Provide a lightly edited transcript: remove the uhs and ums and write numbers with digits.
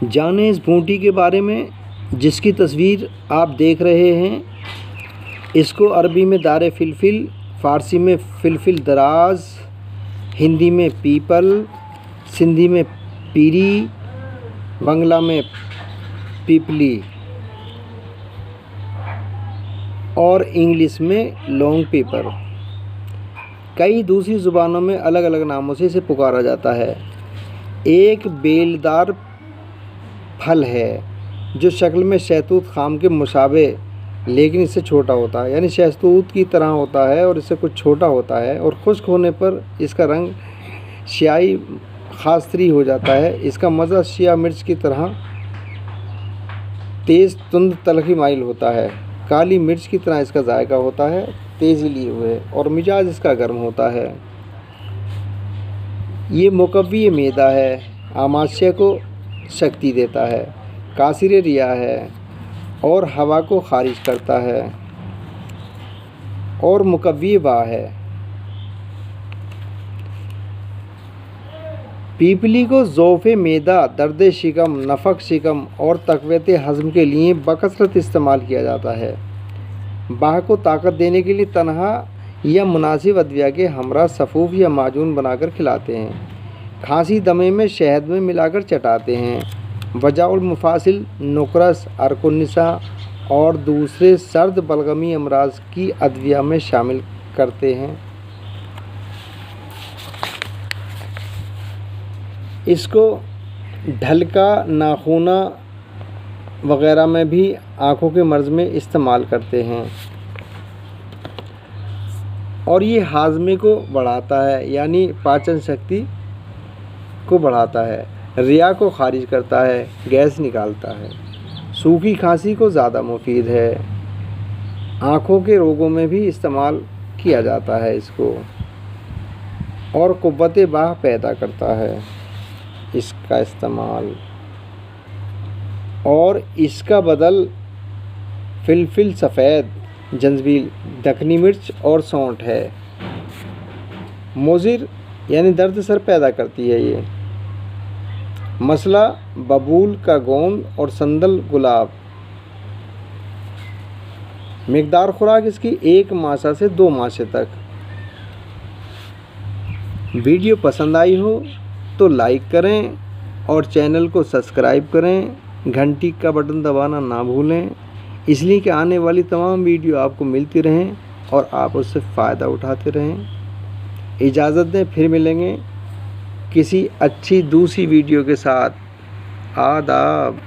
जाने इस बूटी के बारे में जिसकी तस्वीर आप देख रहे हैं। इसको अरबी में दारे फिलफिल, फ़ारसी में फिलफिल दराज, हिंदी में पीपल, सिंधी में पीरी, बंगला में पीपली और इंग्लिश में लॉन्ग पेपर। कई दूसरी ज़ुबानों में अलग अलग नामों से इसे पुकारा जाता है। एक बेलदार फल है जो शक्ल में शहतूत खाम के मुशाबे लेकिन इससे छोटा होता है, यानी शहतूत की तरह होता है और इससे कुछ छोटा होता है और खुश्क होने पर इसका रंग स्याही खास्तरी हो जाता है। इसका मज़ा शिया मिर्च की तरह तेज़ तुंद तलखी माइल होता है। काली मिर्च की तरह इसका जायका होता है, तेज़ी लिए हुए, और मिजाज इसका गर्म होता है। ये मुकव्वी मैदा है, आमाशय को शक्ति देता है, कासिर रिया है और हवा को खारिज करता है और मुकव्वी बा है। पीपली को ज़ौफ़े मैदा, दर्द शिकम, नफ़क शिकम और तक़वियत हज़म के लिए बकसरत इस्तेमाल किया जाता है। बाह को ताकत देने के लिए तन्हा या मुनासिब अदविया के हमरा सफ़ूफ़ या माजून बनाकर खिलाते हैं। खांसी दमे में शहद में मिलाकर चटाते हैं। वजाउल मुफासिल, नुकरस, अर्कुनिसा और दूसरे सर्द बलगमी अमराज की अदविया में शामिल करते हैं। इसको ढलका, नाखूना वग़ैरह में भी आँखों के मर्ज़ में इस्तेमाल करते हैं और ये हाजमे को बढ़ाता है, यानी पाचन शक्ति को बढ़ाता है, रिया को खारिज करता है, गैस निकालता है, सूखी खांसी को ज़्यादा मुफीद है। आँखों के रोगों में भी इस्तेमाल किया जाता है इसको और कुव्वत बाह पैदा करता है इसका इस्तेमाल। और इसका बदल फिलफिल सफ़ेद, जंजबील, दखनी मिर्च और सौंठ है। मुज़िर यानी दर्द सर पैदा करती है ये। मसला बबूल का गोंद और संदल गुलाब। मिकदार खुराक इसकी 1 मासा से 2 मासे तक। वीडियो पसंद आई हो तो लाइक करें और चैनल को सब्सक्राइब करें। घंटी का बटन दबाना ना भूलें, इसलिए कि आने वाली तमाम वीडियो आपको मिलती रहें और आप उससे फ़ायदा उठाते रहें। इजाज़त दें, फिर मिलेंगे किसी अच्छी दूसरी वीडियो के साथ। आदाब।